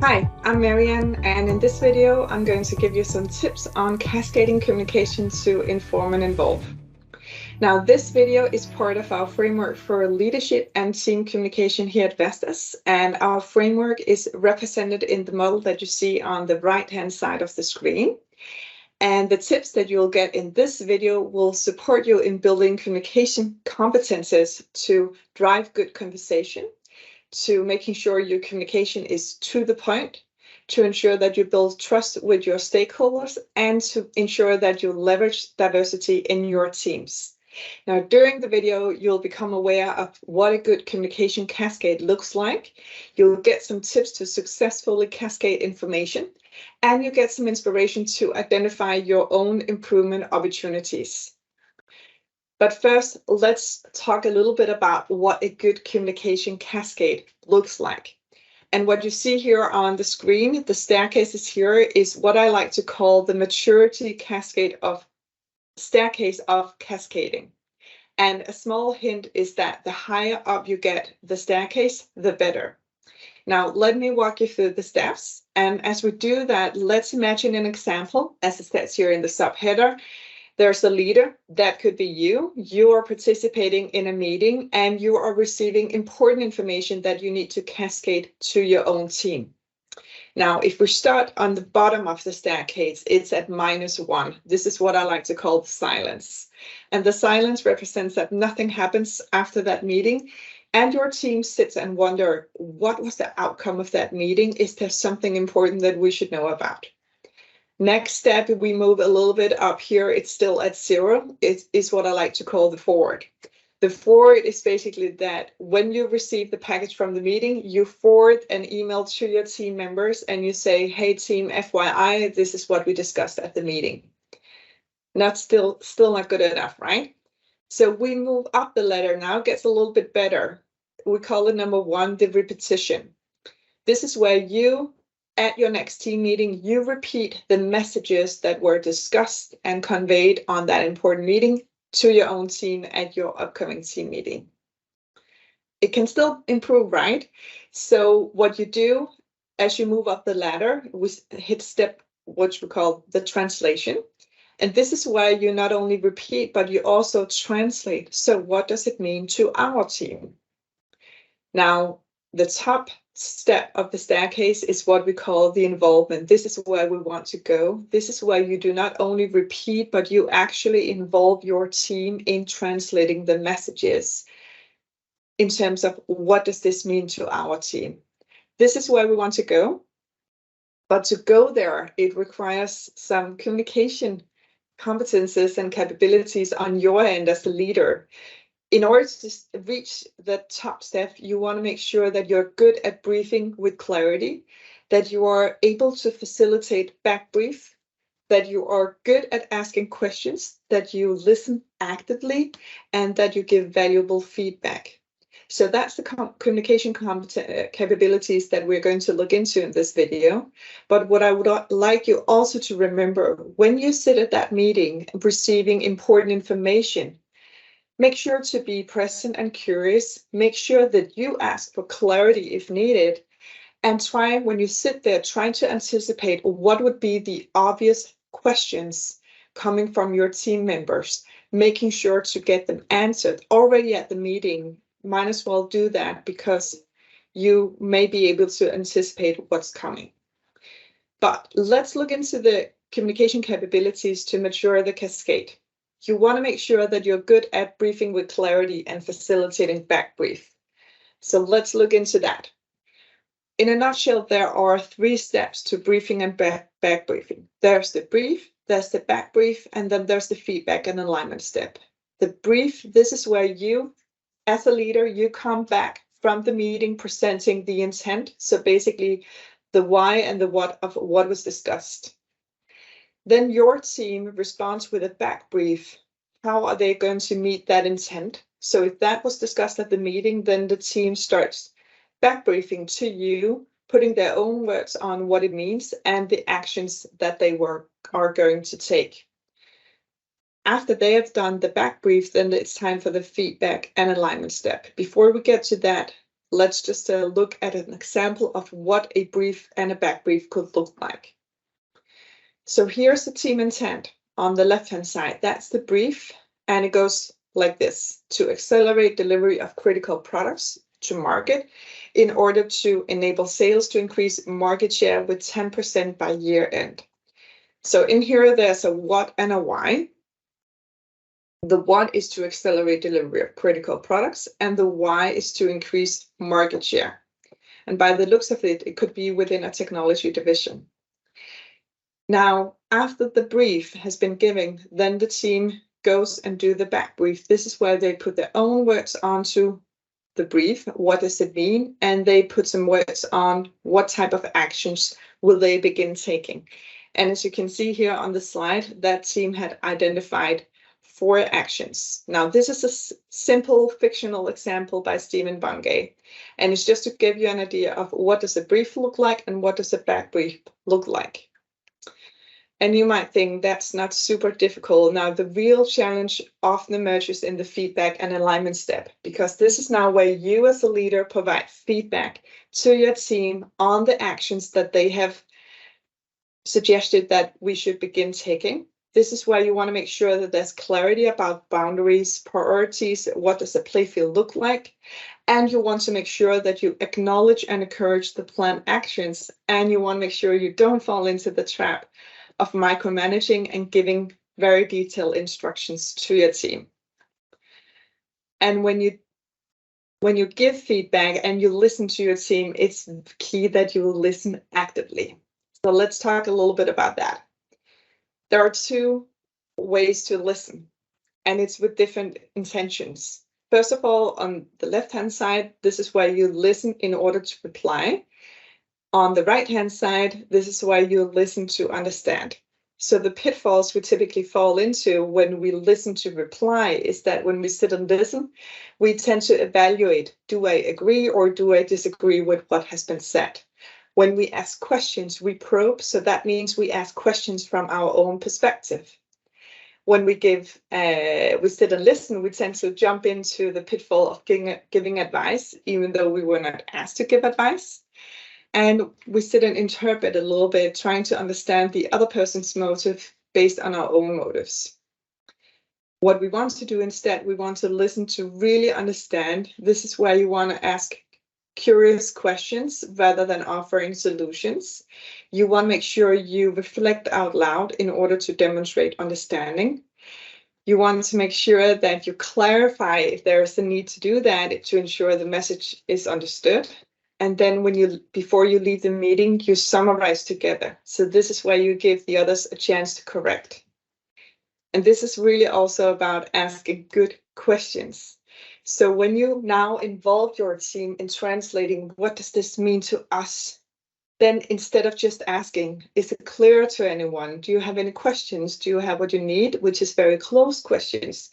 Hi, I'm Marianne, and in this video, I'm going to give you some tips on cascading communication to inform and involve. Now, this video is part of our framework for leadership and team communication here at Vestas, and our framework is represented in the model that you see on the right-hand side of the screen. And the tips that you'll get in this video will support you in building communication competences to drive good conversation, to making sure your communication is to the point, to ensure that you build trust with your stakeholders, and to ensure that you leverage diversity in your teams. Now, during the video, you'll become aware of what a good communication cascade looks like. You'll get some tips to successfully cascade information, and you get some inspiration to identify your own improvement opportunities. But first, let's talk a little bit about what a good communication cascade looks like. And what you see here on the screen, the staircases here, is what I like to call the maturity cascade of staircase of cascading. And a small hint is that the higher up you get the staircase, the better. Now, let me walk you through the steps. And as we do that, let's imagine an example, as it says here in the subheader. There's a leader, that could be you. You are participating in a meeting and you are receiving important information that you need to cascade to your own team. Now, if we start on the bottom of the staircase, it's at -1. This is what I like to call the silence. And the silence represents that nothing happens after that meeting. And your team sits and wonder, what was the outcome of that meeting? Is there something important that we should know about? Next step, we move a little bit up here. It's still at 0. It is what I like to call the forward. The forward is basically that when you receive the package from the meeting, you forward an email to your team members and you say, hey team, FYI, this is what we discussed at the meeting. Not still not good enough, right? So we move up the ladder now, gets a little bit better. We call it number 1, the repetition. This is where you, at your next team meeting, you repeat the messages that were discussed and conveyed on that important meeting to your own team at your upcoming team meeting. It can still improve, right? So what you do as you move up the ladder, we hit step, what we call the translation. And this is where you not only repeat, but you also translate. So what does it mean to our team? Now, the top step of the staircase is what we call the involvement. This is where we want to go. This is where you do not only repeat, but you actually involve your team in translating the messages in terms of what does this mean to our team. This is where we want to go. But to go there, it requires some communication competences and capabilities on your end as a leader. In order to reach the top step, you want to make sure that you're good at briefing with clarity, that you are able to facilitate back brief, that you are good at asking questions, that you listen actively, and that you give valuable feedback. So that's the communication capabilities that we're going to look into in this video. But what I would like you also to remember, when you sit at that meeting receiving important information, make sure to be present and curious. Make sure that you ask for clarity if needed. And try, when you sit there, trying to anticipate what would be the obvious questions coming from your team members, making sure to get them answered already at the meeting. Might as well do that because you may be able to anticipate what's coming. But let's look into the communication capabilities to mature the cascade. You want to make sure that you're good at briefing with clarity and facilitating back brief. So let's look into that. In a nutshell, there are 3 steps to briefing and back briefing. There's the brief, there's the back brief, and then there's the feedback and alignment step. The brief, this is where you, as a leader, you come back from the meeting presenting the intent. So basically the why and the what of what was discussed. Then your team responds with a back brief. How are they going to meet that intent? So if that was discussed at the meeting, then the team starts back briefing to you, putting their own words on what it means and the actions that they are going to take. After they have done the back brief, then it's time for the feedback and alignment step. Before we get to that, let's just look at an example of what a brief and a back brief could look like. So here's the team intent on the left-hand side. That's the brief, and it goes like this: to accelerate delivery of critical products to market in order to enable sales to increase market share with 10% by year end. So in here, there's a what and a why. The what is to accelerate delivery of critical products, and the why is to increase market share. And by the looks of it, it could be within a technology division. Now, after the brief has been given, then the team goes and do the back brief. This is where they put their own words onto the brief. What does it mean? And they put some words on what type of actions will they begin taking. And as you can see here on the slide, that team had identified 4 actions. Now, this is a simple fictional example by Stephen Bungay, and it's just to give you an idea of what does a brief look like and what does a back brief look like. And you might think that's not super difficult. Now, the real challenge often emerges in the feedback and alignment step, because this is now where you as a leader provide feedback to your team on the actions that they have suggested that we should begin taking. This is where you want to make sure that there's clarity about boundaries, priorities, what does a playfield look like, and you want to make sure that you acknowledge and encourage the planned actions, and you want to make sure you don't fall into the trap of micromanaging and giving very detailed instructions to your team. And when you give feedback and you listen to your team, it's key that you listen actively. So let's talk a little bit about that. There are 2 ways to listen, and it's with different intentions. First of all, on the left-hand side, this is where you listen in order to reply. On the right-hand side, this is where you listen to understand. So the pitfalls we typically fall into when we listen to reply is that when we sit and listen, we tend to evaluate, do I agree or do I disagree with what has been said? When we ask questions, we probe, so that means we ask questions from our own perspective. When we sit and listen, we tend to jump into the pitfall of giving advice, even though we were not asked to give advice. And we sit and interpret a little bit, trying to understand the other person's motive based on our own motives. What we want to do instead, we want to listen to really understand. This is where you want to ask curious questions rather than offering solutions. You want to make sure you reflect out loud in order to demonstrate understanding. You want to make sure that you clarify if there is a need to do that to ensure the message is understood. And then before you leave the meeting, you summarize together. So this is where you give the others a chance to correct. And this is really also about asking good questions. So when you now involve your team in translating, what does this mean to us? Then instead of just asking, is it clear to anyone? Do you have any questions? Do you have what you need? Which is very close questions.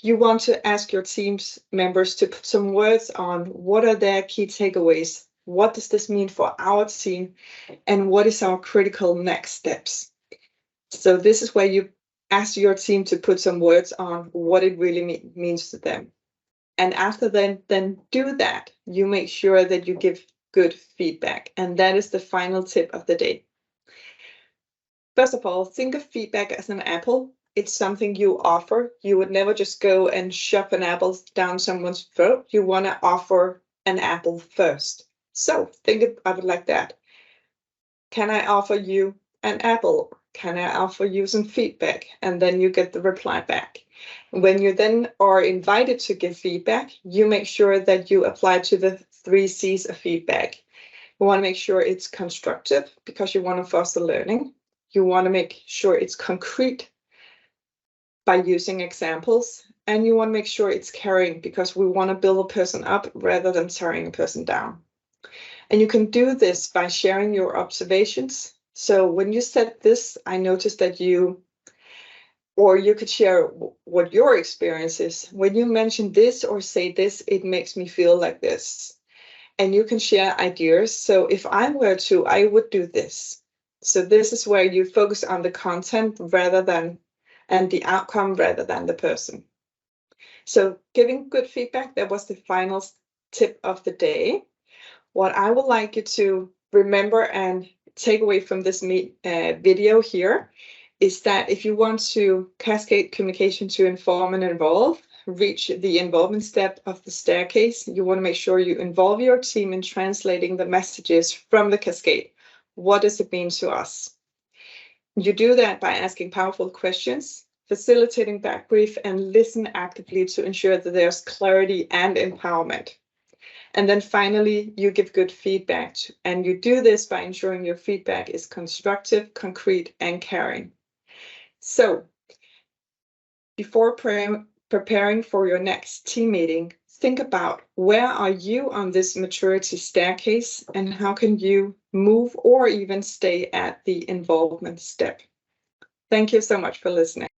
You want to ask your team's members to put some words on what are their key takeaways? What does this mean for our team? And what is our critical next steps? So this is where you ask your team to put some words on what it really means to them. And after then do that, you make sure that you give good feedback. And that is the final tip of the day. First of all, think of feedback as an apple. It's something you offer. You would never just go and shove an apple down someone's throat. You want to offer an apple first. So think of it like that. Can I offer you an apple? Can I offer you some feedback? And then you get the reply back. When you then are invited to give feedback, you make sure that you apply to the 3 C's of feedback. You want to make sure it's constructive because you want to foster learning. You want to make sure it's concrete by using examples. And you want to make sure it's caring because we want to build a person up rather than tearing a person down. And you can do this by sharing your observations. So when you said this, I noticed that you could share what your experience is. When you mention this or say this, it makes me feel like this. And you can share ideas. So if I were to, I would do this. So this is where you focus on the content and the outcome rather than the person. So giving good feedback, that was the final tip of the day. What I would like you to remember and take away from this video here is that if you want to cascade communication to inform and involve, reach the involvement step of the staircase, you want to make sure you involve your team in translating the messages from the cascade. What does it mean to us? You do that by asking powerful questions, facilitating back brief, and listen actively to ensure that there's clarity and empowerment. And then finally, you give good feedback. And you do this by ensuring your feedback is constructive, concrete, and caring. So before preparing for your next team meeting, think about where are you on this maturity staircase and how can you move or even stay at the involvement step. Thank you so much for listening.